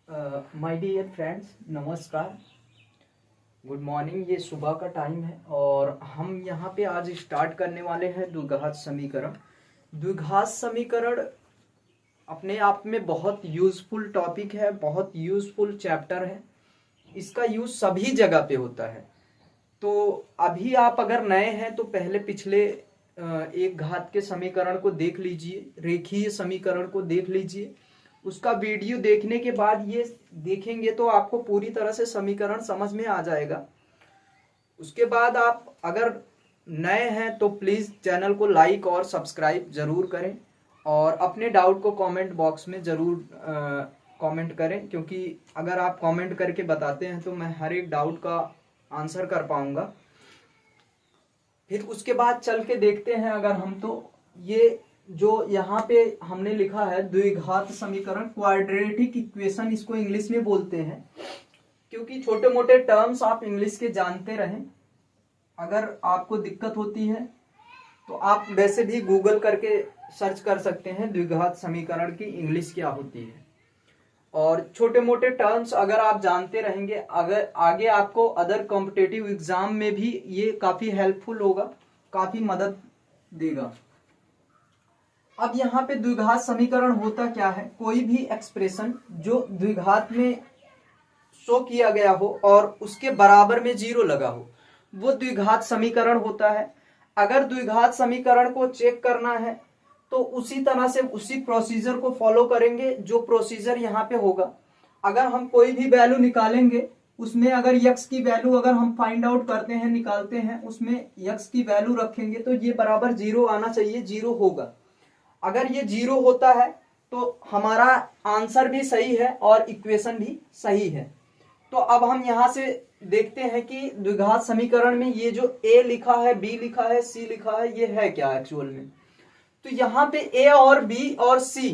My dear friends, नमस्कार, good morning. ये सुबह का टाइम है और हम यहाँ पे आज स्टार्ट करने वाले हैं द्विघात समीकरण। द्विघात समीकरण अपने आप में बहुत यूजफुल टॉपिक है, बहुत यूजफुल चैप्टर है। इसका यूज सभी जगह पे होता है। तो अभी आप अगर नए हैं तो पहले पिछले एक घात के समीकरण को देख लीजिए, रेखीय समीकरण को देख लीजिए। उसका वीडियो देखने के बाद ये देखेंगे तो आपको पूरी तरह से समीकरण समझ में आ जाएगा। उसके बाद आप अगर नए हैं तो प्लीज़ चैनल को लाइक और सब्सक्राइब ज़रूर करें और अपने डाउट को कमेंट बॉक्स में ज़रूर कमेंट करें, क्योंकि अगर आप कमेंट करके बताते हैं तो मैं हर एक डाउट का आंसर कर पाऊंगा। फिर उसके बाद चल के देखते हैं अगर हम तो ये जो यहाँ पे हमने लिखा है द्विघात समीकरण, क्वाड्रेटिक इक्वेशन इसको इंग्लिश में बोलते हैं, क्योंकि छोटे मोटे टर्म्स आप इंग्लिश के जानते रहें। अगर आपको दिक्कत होती है तो आप वैसे भी गूगल करके सर्च कर सकते हैं द्विघात समीकरण की इंग्लिश क्या होती है। और छोटे मोटे टर्म्स अगर आप जानते रहेंगे, अगर आगे आपको अदर कॉम्पिटेटिव एग्जाम में भी ये काफी हेल्पफुल होगा, काफी मदद देगा। अब यहाँ पे द्विघात समीकरण होता क्या है? कोई भी एक्सप्रेशन जो द्विघात में शो किया गया हो और उसके बराबर में जीरो लगा हो, वो द्विघात समीकरण होता है। अगर द्विघात समीकरण को चेक करना है तो उसी तरह से उसी प्रोसीजर को फॉलो करेंगे जो प्रोसीजर यहाँ पे होगा। अगर हम कोई भी वैल्यू निकालेंगे, उसमें अगर यक्स की वैल्यू अगर हम फाइंड आउट करते हैं, निकालते हैं, उसमें यक्स की वैल्यू रखेंगे तो ये बराबर जीरो आना चाहिए, जीरो होगा। अगर ये जीरो होता है तो हमारा आंसर भी सही है और इक्वेशन भी सही है। तो अब हम यहां से देखते हैं कि द्विघात समीकरण में ये जो ए लिखा है, बी लिखा है, सी लिखा है, ये है क्या एक्चुअल में। तो यहाँ पे ए और बी और सी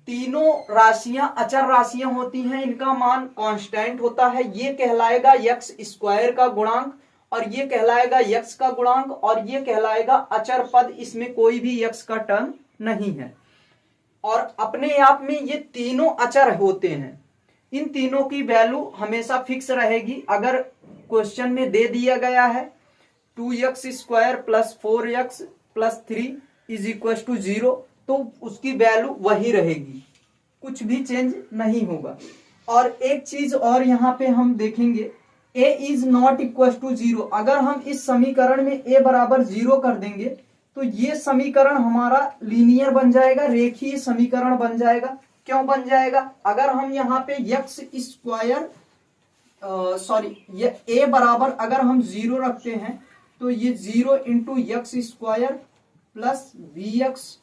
तीनों राशियां अचर राशियां होती हैं, इनका मान कांस्टेंट होता है। ये कहलाएगा यक्स स्क्वायर का गुणांक और ये कहलाएगा यक्स का गुणांक और ये कहलाएगा अचर पद, इसमें कोई भी यक्स का टर्म नहीं है। और अपने आप में ये तीनों अचर होते हैं, इन तीनों की वैल्यू हमेशा फिक्स रहेगी। अगर क्वेश्चन में दे दिया गया है 2x square plus 4x plus 3 is equal to 0, तो उसकी वैल्यू वही रहेगी, कुछ भी चेंज नहीं होगा। और एक चीज और यहाँ पे हम देखेंगे, a is not equal to 0। अगर हम इस समीकरण में a बराबर 0 कर देंगे तो ये समीकरण हमारा लीनियर बन जाएगा, रेखीय समीकरण बन जाएगा। क्यों बन जाएगा? अगर हम यहाँ पे यक्स स्क्वायर ये a बराबर अगर हम 0 रखते हैं तो ये 0 into x square plus B X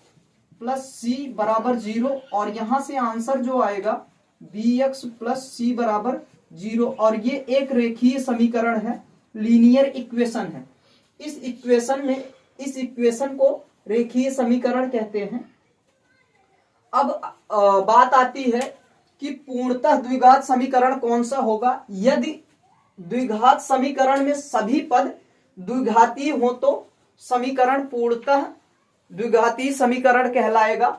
plus C बराबर 0, और यहां से आंसर जो आएगा बी एक्स प्लस सी बराबर 0। और ये एक रेखीय समीकरण है, लीनियर इक्वेशन है। इस इक्वेशन को रेखीय समीकरण कहते हैं। अब बात आती है कि पूर्णतः द्विघात समीकरण कौन सा होगा। यदि द्विघात समीकरण में सभी पद द्विघाती हो तो समीकरण पूर्णतः द्विघाती समीकरण कहलाएगा।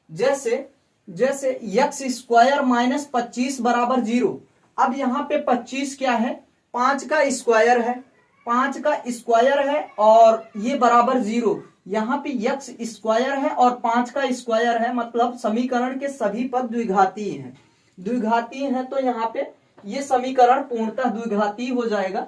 जैसे यक्स स्क्वायर माइनस 25 बराबर 0। अब यहाँ पे 25 क्या है? 5 का स्क्वायर है, 5 का स्क्वायर है और ये बराबर 0। यहाँ पे यक्स स्क्वायर है और 5 का स्क्वायर है, मतलब समीकरण के सभी पद द्विघाती हैं। द्विघाती हैं तो यहाँ पे ये समीकरण पूर्णतः द्विघाती हो जाएगा।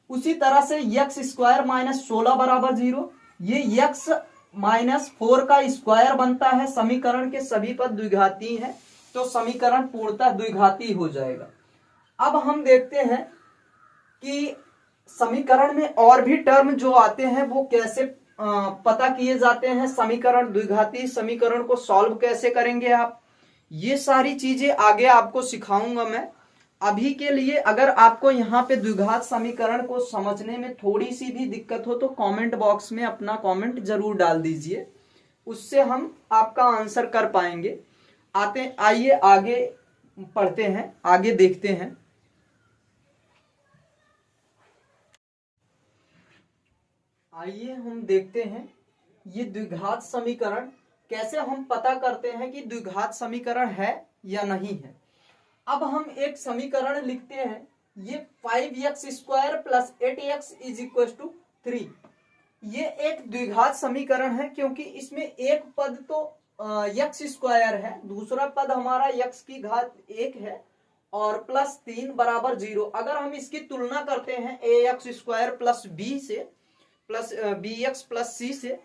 उसी तरह से यक्स स्क्वायर माइनस 16 बराबर 0, ये यक्स माइनस 4 का स्क्वायर बनता है। समीकरण के सभी पद द्विघाती हैं तो समीकरण पूर्णतः द्विघाती हो जाएगा। अब हम देखते हैं कि समीकरण में और भी टर्म जो आते हैं वो कैसे पता किए जाते हैं। समीकरण द्विघाती समीकरण को सॉल्व कैसे करेंगे आप, ये सारी चीजें आगे आपको सिखाऊंगा मैं। अभी के लिए अगर आपको यहाँ पे द्विघात समीकरण को समझने में थोड़ी सी भी दिक्कत हो तो कमेंट बॉक्स में अपना कमेंट जरूर डाल दीजिए, उससे हम आपका आंसर कर पाएंगे। आइए आगे पढ़ते हैं, आगे देखते हैं। आइए हम देखते हैं ये द्विघात समीकरण कैसे हम पता करते हैं कि द्विघात समीकरण है या नहीं है। अब हम एक समीकरण लिखते हैं, ये 5x² plus 8x is equal to 3। ये एक द्विघात समीकरण है क्योंकि इसमें एक पद तो x² है, दूसरा पद हमारा x की घात 1 है और प्लस 3 बराबर 0। अगर हम इसकी तुलना करते हैं ax² प्लस b से प्लस bx प्लस c से,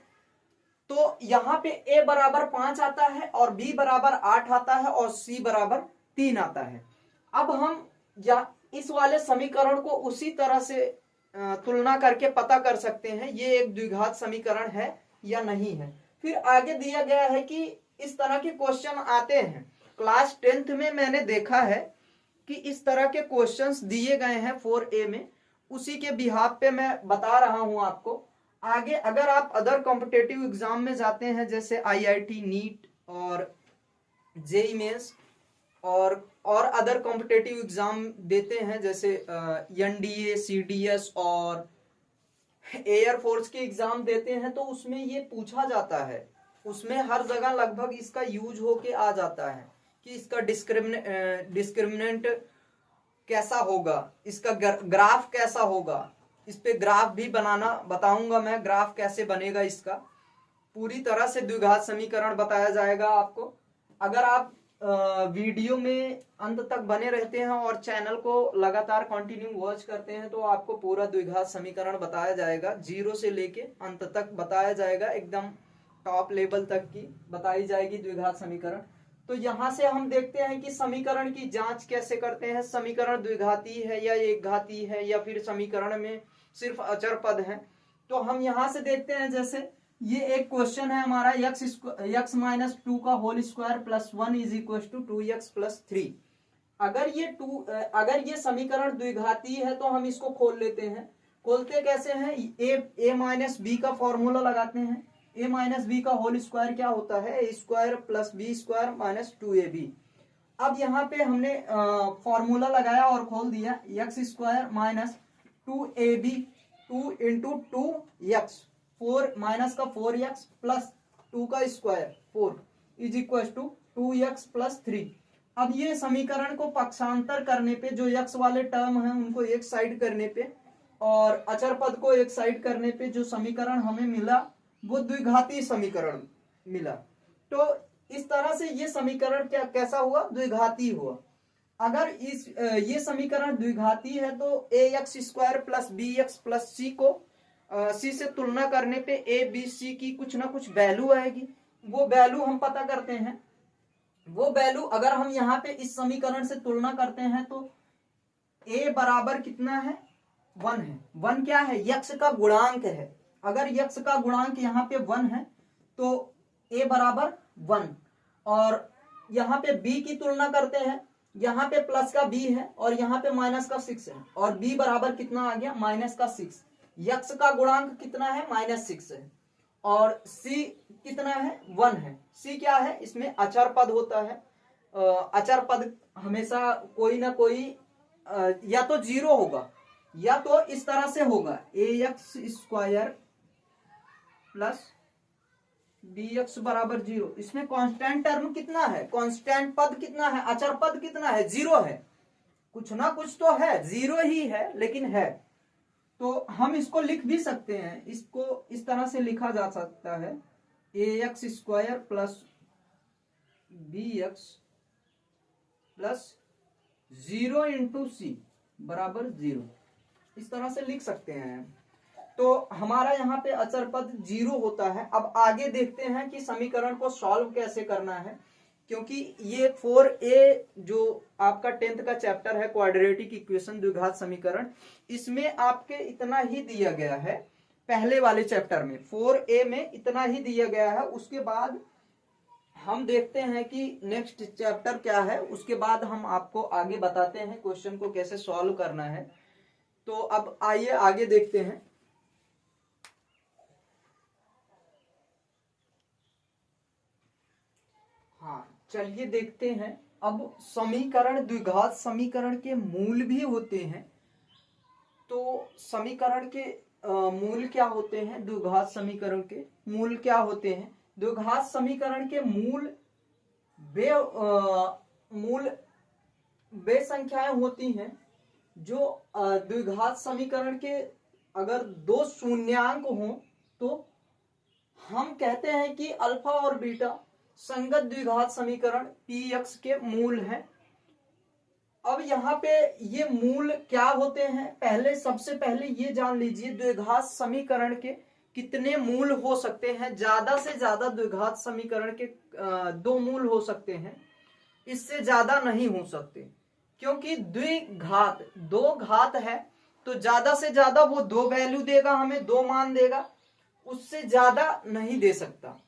तो यहाँ पे a बराबर 5 आता है और b बराबर 8 आता है और c बराबर 3 आता है। अब हम या इस वाले समीकरण को उसी तरह से तुलना करके पता कर सकते हैं ये एक द्विघात समीकरण है या नहीं है। फिर आगे दिया गया है कि इस तरह के क्वेश्चन आते हैं। क्लास 10th में मैंने देखा है कि इस तरह के क्वेश्चंस दिए गए हैं 4A में, उसी के बिहाफ पे मैं बता रहा हूं आपको। आगे अगर आप अदर कॉम्पिटेटिव एग्जाम में जाते हैं जैसे IIT नीट और जेईई मेंस और अदर कॉम्पिटेटिव एग्जाम देते हैं जैसे NDA CDS और एयरफोर्स के एग्जाम देते हैं, तो उसमें ये पूछा जाता है, उसमें हर जगह लगभग इसका यूज होके आ जाता है कि इसका डिस्क्रिमिनेंट कैसा होगा, इसका ग्राफ कैसा होगा। इस पे ग्राफ भी बनाना बताऊंगा मैं, ग्राफ कैसे बनेगा इसका, पूरी तरह से द्विघात समीकरण बताया जाएगा आपको। अगर आप वीडियो में अंत तक बने रहते हैं और चैनल को लगातार कंटिन्यू वॉच करते हैं तो आपको पूरा द्विघात समीकरण बताया जाएगा, 0 से लेके अंत तक बताया जाएगा, एकदम टॉप लेवल तक की बताई जाएगी द्विघात समीकरण। तो यहां से हम देखते हैं कि समीकरण की जांच कैसे करते हैं, समीकरण द्विघाती है या एक घाती है या फिर समीकरण में सिर्फ अचर पद है। तो हम यहां से देखते हैं, जैसे ये एक क्वेश्चन है हमारा x माइनस 2 का whole square plus 1 is equal to 2x plus 3। अगर ये समीकरण द्विघाती है तो हम इसको खोल लेते हैं। खोलते कैसे हैं, a माइनस बी का फॉर्मूला लगाते हैं। a माइनस बी का होल स्क्वायर क्या होता है, a square plus b square minus 2ab। अब यहाँ पे हमने फॉर्मूला लगाया और खोल दिया, x square minus 2ab 2 into 2x 4 minus का 4x प्लस 2 का square 4 is equal to 2x plus 3। अब ये समीकरण को पक्षांतर करने पे जो x वाले टर्म हैं उनको एक साइड करने पे और अचर पद को एक साइड करने पे जो समीकरण हमें मिला वो द्विघाती समीकरण मिला। तो इस तरह से ये समीकरण कैसा हुआ, द्विघाती हुआ। अगर ये समीकरण द्विघाती है तो ax² plus bx plus c को c से तुलना करने पे a b c की कुछ ना कुछ वैल्यू आएगी। वो वैल्यू हम पता करते हैं। वो वैल्यू अगर हम यहाँ पे इस समीकरण से तुलना करते हैं तो a बराबर कितना है, 1 है। 1 क्या है, यक्ष का गुणांक है। अगर यक्ष का गुणांक यहाँ पे 1 है तो a बराबर 1। और यहाँ पे b की तुलना करते हैं, यहाँ पे प्लस का b है और यहाँ पे माइनस का 6 है और b बराबर कितना आ गया, माइनस का 6। यक्ष का गुणांक कितना है, -6 है और c कितना है, 1 है। c क्या है, इसमें अचर पद होता है। अचर पद हमेशा कोई ना कोई या तो 0 होगा या तो इस तरह से होगा, ax² प्लस bx बराबर 0। इसमें कांस्टेंट टर्म कितना है, कांस्टेंट पद कितना है, अचर पद कितना है, 0 है। कुछ ना कुछ तो है, 0 ही है लेकिन है। तो हम इसको लिख भी सकते हैं, इसको इस तरह से लिखा जा सकता है, ax² plus bx plus 0 into c बराबर 0, इस तरह से लिख सकते हैं। तो हमारा यहाँ पे अचर पद 0 होता है। अब आगे देखते हैं कि समीकरण को सॉल्व कैसे करना है, क्योंकि ये 4A जो आपका 10th का चैप्टर है क्वाड्रेटिक इक्वेशन द्विघात समीकरण, इसमें आपके इतना ही दिया गया है। पहले वाले चैप्टर में 4A में इतना ही दिया गया है। उसके बाद हम देखते हैं कि नेक्स्ट चैप्टर क्या है, उसके बाद हम आपको आगे बताते हैं क्वेश्चन को कैसे सॉल्व करना है। तो अब आइए आगे देखते हैं। हाँ चलिए देखते हैं। अब समीकरण, द्विघात समीकरण के मूल भी होते हैं। तो समीकरण के मूल क्या होते हैं, द्विघात समीकरण के मूल क्या होते हैं। द्विघात समीकरण के मूल वे संख्याएं होती हैं जो द्विघात समीकरण के अगर दो शून्यांक हों तो हम कहते हैं कि अल्फा और बीटा संगत द्विघात समीकरण px के मूल हैं। अब यहाँ पे ये मूल क्या होते हैं, सबसे पहले ये जान लीजिए द्विघात समीकरण के कितने मूल हो सकते हैं। ज्यादा से ज्यादा द्विघात समीकरण के दो मूल हो सकते हैं, इससे ज्यादा नहीं हो सकते, क्योंकि द्विघात दो घात है तो ज्यादा से ज्यादा वो दो वैल्यू देगा, हमें दो मान देगा, उससे ज्यादा नहीं दे सकता।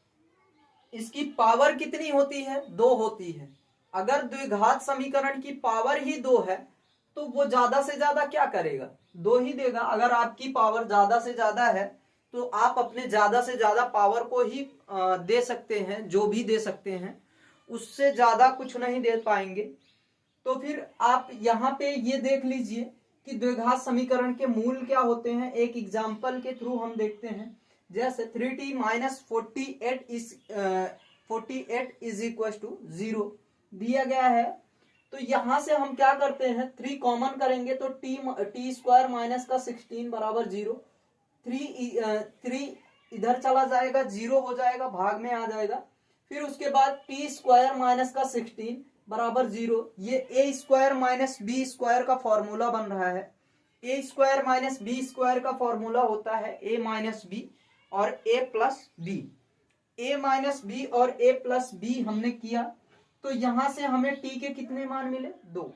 इसकी पावर कितनी होती है, दो होती है। अगर द्विघात समीकरण की पावर ही दो है तो वो ज्यादा से ज्यादा क्या करेगा, दो ही देगा। अगर आपकी पावर ज्यादा से ज्यादा है तो आप अपने ज्यादा से ज्यादा पावर को ही दे सकते हैं, जो भी दे सकते हैं, उससे ज्यादा कुछ नहीं दे पाएंगे। तो फिर आप यहाँ पे ये देख लीजिए कि द्विघात समीकरण के मूल क्या होते हैं। एक एग्जाम्पल के थ्रू हम देखते हैं, जैसे 3t minus 48 is equal to 0 दिया गया है। तो यहां से हम क्या करते हैं, 3 कॉमन करेंगे तो टी स्क्वायर माइनस का 16 बराबर 0। 3 इधर चला जाएगा, 0 हो जाएगा, भाग में आ जाएगा। फिर उसके बाद टी स्क्वायर माइनस का 16 बराबर 0। ये ए स्क्वायर माइनस बी स्क्वायर का फॉर्मूला बन रहा है। ए स्क्वायर माइनस बी स्क्वायर का फॉर्मूला होता है ए माइनस बी और ए प्लस बी। ए माइनस बी और ए प्लस बी हमने किया तो यहां से हमें टी के कितने मान मिले, दो।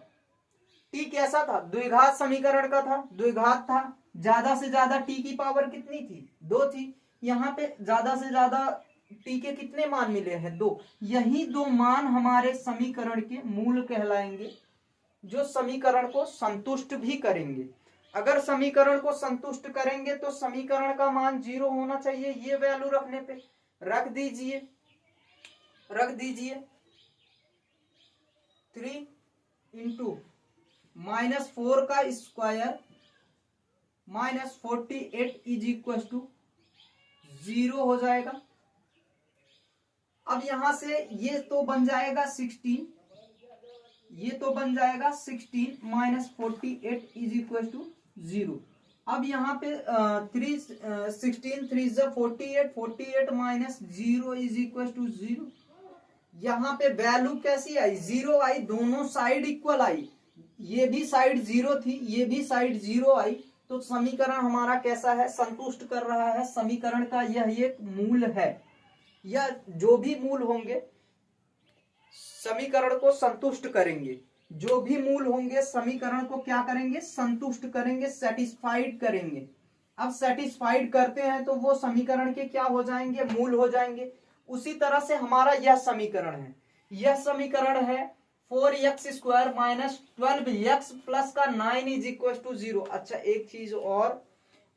टी कैसा था, द्विघात समीकरण का था, द्विघात था, ज्यादा से ज्यादा टी की पावर कितनी थी, दो थी। यहाँ पे ज्यादा से ज्यादा टी के कितने मान मिले हैं, दो। यही दो मान हमारे समीकरण के मूल कहलाएंगे, जो समीकरण को संतुष्ट भी करेंगे। अगर समीकरण को संतुष्ट करेंगे तो समीकरण का मान 0 होना चाहिए। ये वैल्यू रखने पे रख दीजिए 3 इंटू माइनस 4 का square minus 48 is equal to 0 हो जाएगा। अब यहां से ये तो बन जाएगा 16, ये तो बन जाएगा 16 माइनस 48 इज इक्वल टू 0। अब यहाँ पे 16 3 48, 48 माइनस 0 इज इक्वल टू 0। यहाँ पे वैल्यू कैसी आई, 0 आई, दोनों साइड इक्वल आई। ये भी साइड 0 थी, ये भी साइड 0 आई, तो समीकरण हमारा कैसा है, संतुष्ट कर रहा है। समीकरण का यह एक मूल है, या जो भी मूल होंगे समीकरण को संतुष्ट करेंगे। जो भी मूल होंगे समीकरण को क्या करेंगे, संतुष्ट करेंगे, सेटिस्फाइड करेंगे। अब सेटिस्फाइड करते हैं तो वो समीकरण के क्या हो जाएंगे, मूल हो जाएंगे। उसी तरह से हमारा यह समीकरण है, यह समीकरण है 4x square minus 12x plus का 9 इज इक्वल टू 0। अच्छा, एक चीज और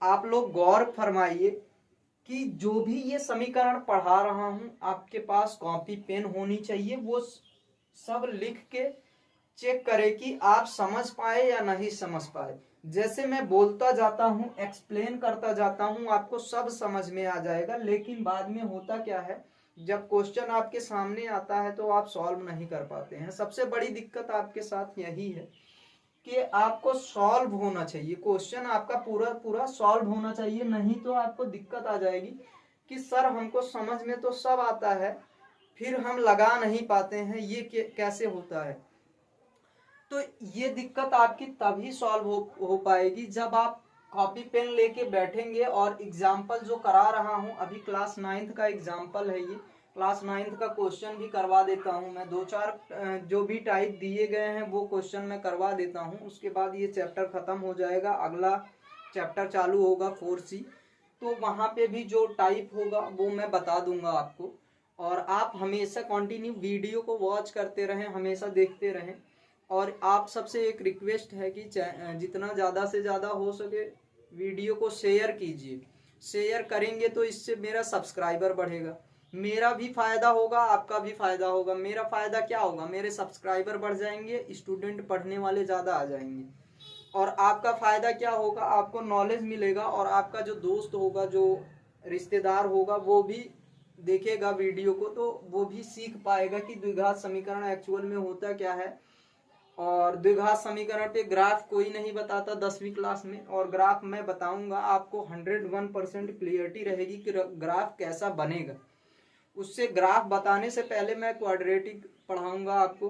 आप लोग गौर फरमाइए कि जो भी ये समीकरण पढ़ा रहा हूं आपके पास कॉपी पेन होनी चाहिए। वो सब लिख के चेक करें कि आप समझ पाए या नहीं समझ पाए। जैसे मैं बोलता जाता हूं, एक्सप्लेन करता जाता हूं, आपको सब समझ में आ जाएगा। लेकिन बाद में होता क्या है, जब क्वेश्चन आपके सामने आता है तो आप सॉल्व नहीं कर पाते हैं। सबसे बड़ी दिक्कत आपके साथ यही है कि आपको सॉल्व होना चाहिए, क्वेश्चन आपका पूरा पूरा सॉल्व होना चाहिए, नहीं तो आपको दिक्कत आ जाएगी कि सर हमको समझ में तो सब आता है फिर हम लगा नहीं पाते हैं, ये कैसे होता है। तो ये दिक्कत आपकी तभी सॉल्व हो पाएगी जब आप कॉपी पेन लेके बैठेंगे। और एग्जाम्पल जो करा रहा हूं अभी क्लास 9th का एग्जाम्पल है, ये क्लास 9th का क्वेश्चन भी करवा देता हूं मैं। 2-4 जो भी टाइप दिए गए हैं वो क्वेश्चन मैं करवा देता हूं। उसके बाद ये चैप्टर खत्म हो जाएगा, अगला चैप्टर चालू होगा 4C। तो वहां पे भी जो टाइप होगा वो मैं बता दूंगा आपको। और आप हमेशा कंटिन्यू वीडियो को वॉच करते रहें, हमेशा देखते रहें। और आप सबसे एक रिक्वेस्ट है कि जितना ज़्यादा से ज़्यादा हो सके वीडियो को शेयर कीजिए। शेयर करेंगे तो इससे मेरा सब्सक्राइबर बढ़ेगा, मेरा भी फायदा होगा, आपका भी फायदा होगा। मेरा फायदा क्या होगा, मेरे सब्सक्राइबर बढ़ जाएंगे, स्टूडेंट पढ़ने वाले ज़्यादा आ जाएंगे। और आपका फायदा क्या होगा, आपको नॉलेज मिलेगा। और आपका जो दोस्त होगा, जो रिश्तेदार होगा, वो भी देखेगा वीडियो को तो वो भी सीख पाएगा कि द्विघात समीकरण एक्चुअल में होता क्या है। और द्विघात समीकरण पे ग्राफ कोई नहीं बताता 10वीं क्लास में, और ग्राफ मैं बताऊंगा आपको 101% क्लियरिटी रहेगी कि ग्राफ कैसा बनेगा। उससे ग्राफ बताने से पहले मैं क्वाड्रेटिक पढ़ाऊंगा आपको,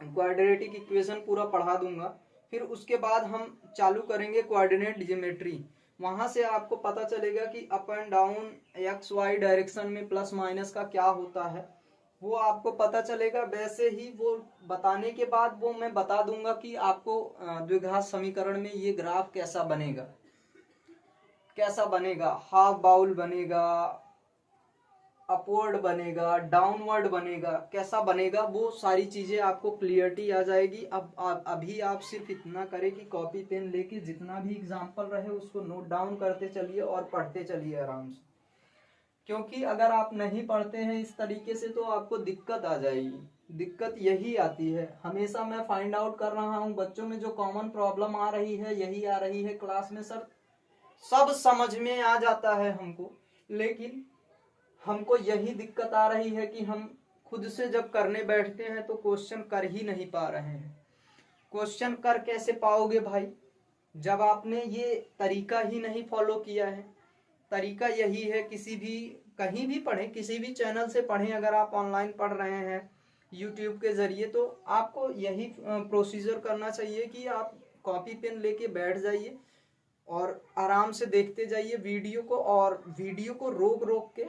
क्वाड्रेटिक इक्वेशन पूरा पढ़ा दूंगा। फिर उसके बाद हम चालू करेंगे कोऑर्डिनेट ज्योमेट्री। वहां से आपको पता चलेगा कि up and down x y direction में प्लस माइनस का क्या होता है, वो आपको पता चलेगा। वैसे ही वो बताने के बाद वो मैं बता दूंगा कि आपको द्विघात समीकरण में ये ग्राफ कैसा बनेगा, कैसा बनेगा, हाफ बाउल बनेगा, अपवर्ड बनेगा, डाउनवर्ड बनेगा, कैसा बनेगा, वो सारी चीजें आपको क्लियरिटी आ जाएगी। अब अभी आप सिर्फ इतना करें कि कॉपी पेन लेके जितना भी एग्जाम्पल रहे उसको नोट डाउन करते चलिए और पढ़ते चलिए आराम से, क्योंकि अगर आप नहीं पढ़ते हैं इस तरीके से तो आपको दिक्कत आ जाएगी। दिक्कत यही आती है, हमेशा मैं फाइंड आउट कर रहा हूँ बच्चों में जो कॉमन प्रॉब्लम आ रही है यही आ रही है क्लास में। सर सब समझ में आ जाता है हमको, लेकिन हमको यही दिक्कत आ रही है कि हम खुद से जब करने बैठते हैं तो क्वेश्चन कर ही नहीं पा रहे हैं। क्वेश्चन कर कैसे पाओगे भाई, जब आपने ये तरीका ही नहीं फॉलो किया है। तरीका यही है, किसी भी कहीं भी पढ़ें, किसी भी चैनल से पढ़ें, अगर आप ऑनलाइन पढ़ रहे हैं यूट्यूब के जरिए तो आपको यही प्रोसीजर करना चाहिए कि आप कॉपी पेन लेके बैठ जाइए और आराम से देखते जाइए वीडियो को, और वीडियो को रोक रोक के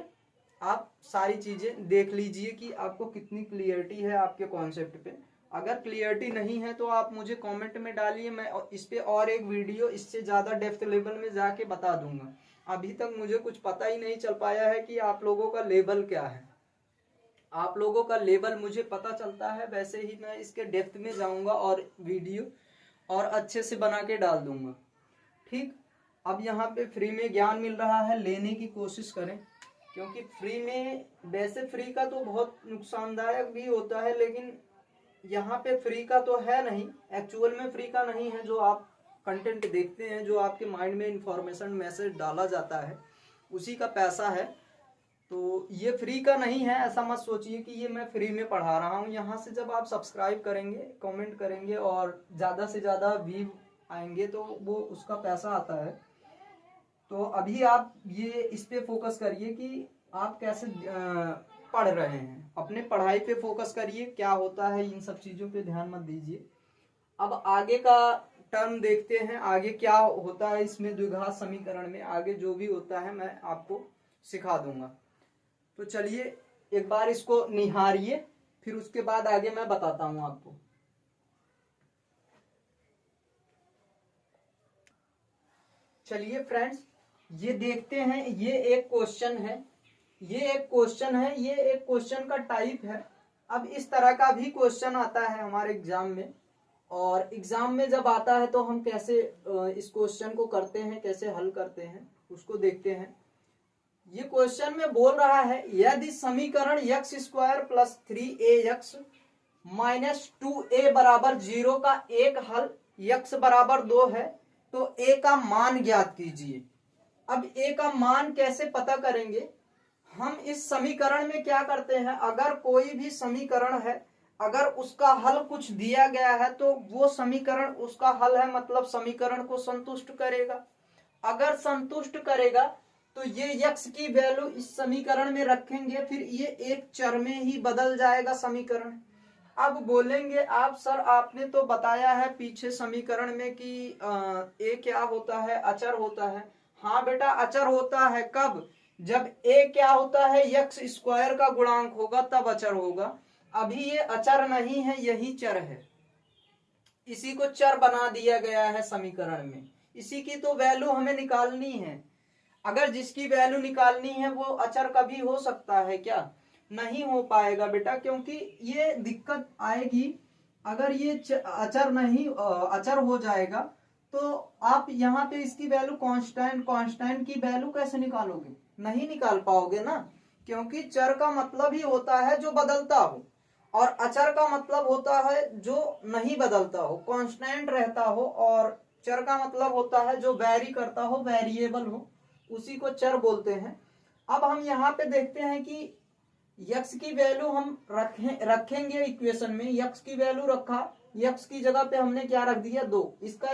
आप सारी चीजें देख लीजिए कि आपको कितनी क्लियरिटी है आपके कॉन्सेप्ट पे। अगर क्लियरिटी नहीं है तो आप मुझे कमेंट में डालिए, मैं इस पे और एक वीडियो इससे ज्यादा डेप्थ लेवल में जाके बता दूंगा। अभी तक मुझे कुछ पता ही नहीं चल पाया है कि आप लोगों का लेवल क्या है। आप लोगों का लेवल मुझे पता चलता है, वैसे ही मैं इसके डेप्थ में जाऊंगा और वीडियो और अच्छे से बना के डाल दूंगा। ठीक, अब यहाँ पे फ्री में ज्ञान मिल रहा है, लेने की कोशिश करें, क्योंकि फ्री में, वैसे फ्री का तो बहुत नुकसानदायक भी होता है, लेकिन यहाँ पे फ्री का तो है नहीं, एक्चुअल में फ्री का नहीं है। जो आप कंटेंट देखते हैं, जो आपके माइंड में इंफॉर्मेशन मैसेज डाला जाता है, उसी का पैसा है। तो ये फ्री का नहीं है, ऐसा मत सोचिए कि ये मैं फ्री में पढ़ा रहा हूँ। यहाँ से जब आप सब्सक्राइब करेंगे, कमेंट करेंगे और ज़्यादा से ज़्यादा व्यू आएंगे तो वो उसका पैसा आता है। तो अभी आप ये इस पे फोकस करिए कि आप कैसे पढ़ रहे हैं, अपने पढ़ाई पे फोकस करिए, क्या होता है इन सब चीज़ों पे ध्यान मत दीजिए। अब आगे का टर्म देखते हैं, आगे क्या होता है इसमें द्विघात समीकरण में, आगे जो भी होता है मैं आपको सिखा दूंगा। तो चलिए एक बार इसको निहारिए, फिर उसके बाद आगे मैं बताता हूं आपको। चलिए फ्रेंड्स, ये देखते हैं, ये एक क्वेश्चन है, ये एक क्वेश्चन है, ये एक क्वेश्चन का टाइप है। अब इस तरह का भी क्वेश्चन आता है हमारे एग्जाम में, और एग्जाम में जब आता है तो हम कैसे इस क्वेश्चन को करते हैं, कैसे हल करते हैं उसको देखते हैं। ये क्वेश्चन में बोल रहा है, यदि समीकरण x square plus 3ax minus 2a बराबर 0 का एक हल x बराबर 2 है तो a का मान ज्ञात कीजिए। अब a का मान कैसे पता करेंगे, हम इस समीकरण में क्या करते हैं, अगर कोई भी समीकरण है, अगर उसका हल कुछ दिया गया है तो वो समीकरण उसका हल है, मतलब समीकरण को संतुष्ट करेगा। अगर संतुष्ट करेगा तो ये x की वैल्यू इस समीकरण में रखेंगे, फिर ये एक चर में ही बदल जाएगा समीकरण। अब बोलेंगे आप, सर आपने तो बताया है पीछे समीकरण में कि a क्या होता है, अचर होता है। हाँ बेटा, अचर होता है कब, जब a क्या होता है, x स्क्वायर का गुणांक होगा तब अचर होगा। अभी ये अचर नहीं है, यही चर है, इसी को चर बना दिया गया है समीकरण में, इसी की तो वैल्यू हमें निकालनी है। अगर जिसकी वैल्यू निकालनी है वो अचर कभी हो सकता है क्या, नहीं हो पाएगा बेटा, क्योंकि ये दिक्कत आएगी अगर ये अचर नहीं, अचर हो जाएगा तो आप यहाँ पे इसकी वैल्यू कांस्टेंट की वैल्यू कैसे निकालोगे, नहीं निकाल पाओगे ना, क्योंकि चर का मतलब ही होता है जो बदलता हो, और अचर का मतलब होता है जो नहीं बदलता हो, कांस्टेंट रहता हो, और चर का मतलब होता है जो वेरी करता हो, वेरिएबल हो, उसी को चर बोलते हैं। अब हम यहाँ पे देखते हैं कि x की वैल्यू हम रखेंगे इक्वेशन में, x की वैल्यू रखा यक्स की जगह पे हमने क्या रख दिया 2। इसका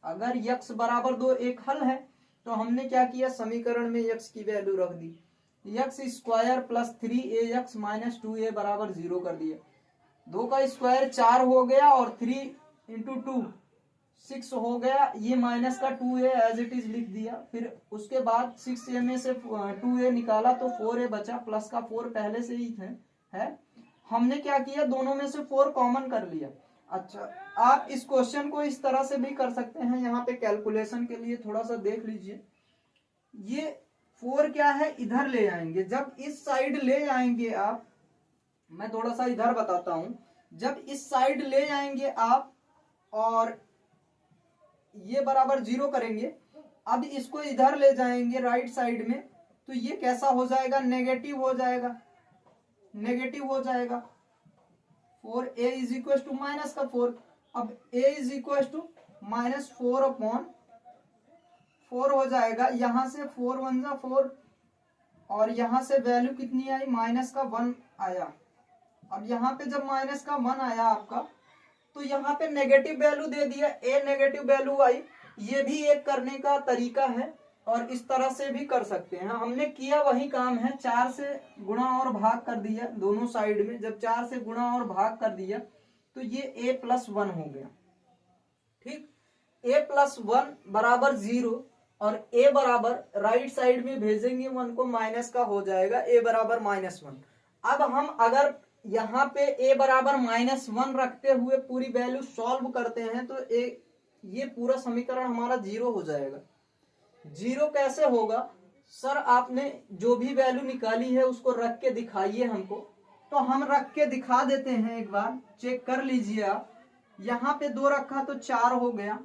अगर यक्स बराबर 2 एक हल है तो हमने क्या किया, समीकरण में यक्स की वैल्यू रख दी, x square plus 3ax minus 2a बराबर 0 कर दिया। 2 का स्क्वायर 4 हो गया और 3 इंटू 2 6 हो गया, ये माइनस का 2a एज इट इज लिख दिया। फिर उसके बाद 6a में से 2a निकाला तो 4a बचा, प्लस का 4 पहले से ही है। हमने क्या किया, दोनों में से 4 कॉमन कर लिया। अच्छा, आप इस क्वेश्चन को इस तरह से भी कर सकते हैं, यहाँ पे कैलकुलेशन के लिए थोड़ा सा देख लीजिए। ये 4 क्या है, इधर ले आएंगे, जब इस साइड ले आएंगे आप, मैं थोड़ा सा इधर बताता हूं, जब इस साइड ले आएंगे आप और ये बराबर 0 करेंगे, अब इसको इधर ले जाएंगे राइट साइड में, तो ये कैसा हो जाएगा, नेगेटिव हो जाएगा, नेगेटिव हो जाएगा। 4a is equal to minus का 4, अब a is equal to minus 4/4 हो जाएगा। यहां से 4 1 जा 4 और यहां से वैल्यू कितनी आई, माइनस का 1 आया। अब यहाँ पे जब माइनस का 1 आया आपका, तो यहाँ पे नेगेटिव वैल्यू दे दिया, a नेगेटिव वैल्यू आई। ये भी एक करने का तरीका है और इस तरह से भी कर सकते हैं। हमने किया वही काम है, 4 से गुणा और भाग कर दिया दोनों साइड में। जब 4 से गुणा और भाग कर दिया तो ये a प्लस 1 हो गया। ठीक, a प्लस 1 बराबर 0 और a बराबर राइट साइड में भेजेंगे 1 को, माइनस का हो जाएगा a बराबर -1। अब हम अगर यहाँ पे a बराबर -1 रखते हुए पूरी वैल्यू सॉल्व करते हैं तो ये पूरा समीकरण हमारा 0 हो जाएगा। 0 कैसे होगा सर, आपने जो भी वैल्यू निकाली है उसको रख के दिखाइए हमको। तो हम रख के दिखा देते हैं, एक बार चेक कर लीजिए आप। यहाँ पे 2 रखा तो 4 हो गया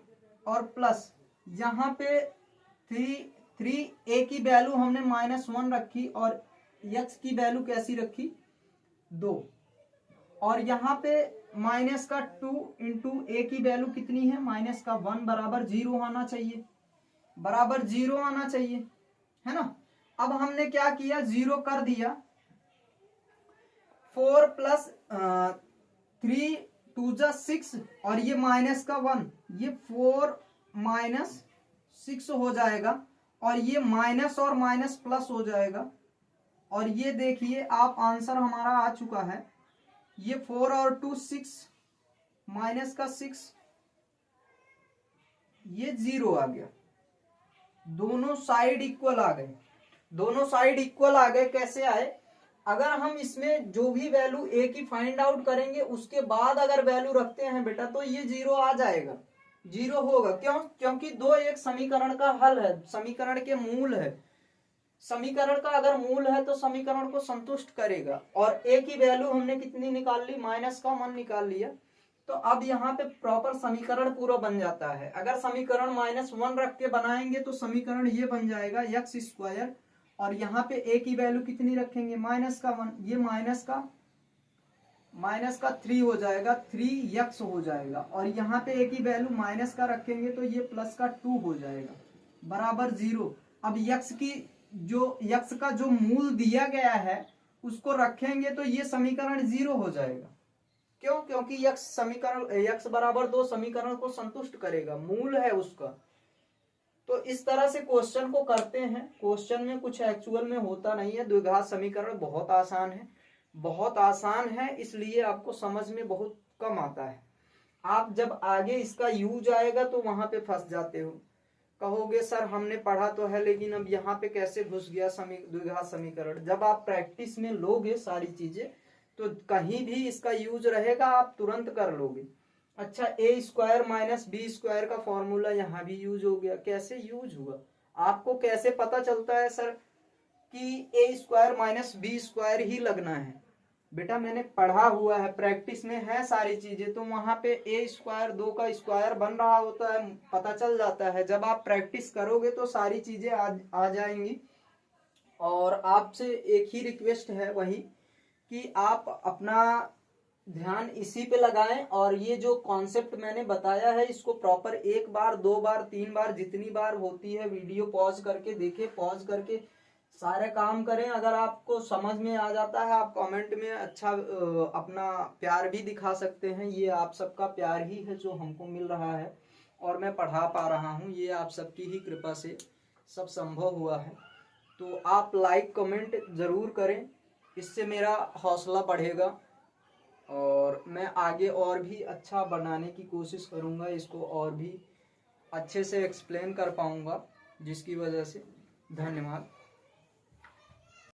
और प्लस यहाँ पे 3a की वैल्यू हमने -1 रखी और x की वैल्यू कैसी रखी, 2, और यहाँ पे माइनस का 2 इंटू a की वैल्यू कितनी है, माइनस का 1 बराबर 0 आना चाहिए, बराबर 0 आना चाहिए, है ना। अब हमने क्या किया, 0 कर दिया। 4 प्लस 3 2 जा 6 और ये माइनस का 1, ये 4 माइनस 6 हो जाएगा और ये माइनस और माइनस प्लस हो जाएगा। और ये देखिए आप, आंसर हमारा आ चुका है। ये 4 और 2 6, माइनस का 6, ये 0 आ गया। दोनों साइड इक्वल आ गए, दोनों साइड इक्वल आ गए। कैसे आए, अगर हम इसमें जो भी वैल्यू a की फाइंड आउट करेंगे उसके बाद अगर वैल्यू रखते हैं बेटा तो ये 0 आ जाएगा, 0 होगा। क्यों, क्योंकि 2 एक समीकरण का हल है, समीकरण के मूल है। समीकरण का अगर मूल है तो समीकरण को संतुष्ट करेगा। और a की वैल्यू हमने कितनी निकाल ली, माइनस का 1 निकाल लिया। तो अब यहाँ पे प्रॉपर समीकरण पूरा बन जाता है। अगर समीकरण -1 रख के बनाएंगे तो समीकरण ये बन जाएगा x स्क्वायर, और यहाँ पे a की वैल्यू कितनी रखेंगे, माइनस का 1, ये माइनस का 3 हो जाएगा, 3x हो जाएगा। और यहाँ पे a की वैल्यू माइनस का रखेंगे तो ये प्लस का 2 हो जाएगा, बराबर 0। अब x का जो मूल दिया गया है उसको रखेंगे तो ये समीकरण 0 हो जाएगा। क्यों, क्योंकि x बराबर 2 समीकरण को संतुष्ट करेगा, मूल है उसका। तो इस तरह से क्वेश्चन को करते हैं। क्वेश्चन में कुछ एक्चुअल में होता नहीं है। द्विघात समीकरण बहुत आसान है, बहुत आसान है, इसलिए आपको समझ में बहुत कम आता है। आप जब आगे इसका यूज आएगा तो वहां पे फंस जाते हो, कहोगे सर हमने पढ़ा तो है लेकिन अब यहाँ पे कैसे घुस गया द्विघात समीकरण। जब आप प्रैक्टिस में लोगे सारी चीजें तो कहीं भी इसका यूज रहेगा, आप तुरंत कर लोगे। अच्छा, a square minus B square का फॉर्मूला यहाँ भी यूज हो गया। कैसे यूज हुआ, आपको कैसे पता चलता है सर कि a square minus B square ही लगना है? बेटा मैंने पढ़ा हुआ है, प्रैक्टिस में है सारी चीजें, तो वहां पे a स्क्वायर 2 का स्क्वायर बन रहा होता है, पता चल जाता है। जब आप प्रैक्टिस करोगे तो सारी चीजें आ जाएंगी। और आपसे एक ही रिक्वेस्ट है वही कि आप अपना ध्यान इसी पे लगाएं और ये जो कॉन्सेप्ट मैंने बताया है इसको प्रॉपर 1 बार 2 बार 3 बार जितनी बार होती है वीडियो पॉज करके देखें, पॉज करके सारे काम करें। अगर आपको समझ में आ जाता है आप कमेंट में अच्छा अपना प्यार भी दिखा सकते हैं। ये आप सबका प्यार ही है जो हमको मिल रहा है और मैं पढ़ा पा रहा हूँ, ये आप सबकी ही कृपा से सब संभव हुआ है। तो आप लाइक कमेंट ज़रूर करें, इससे मेरा हौसला बढ़ेगा और मैं आगे और भी अच्छा बनाने की कोशिश करूँगा, इसको और भी अच्छे से एक्सप्लेन कर पाऊँगा, जिसकी वजह से धन्यवाद।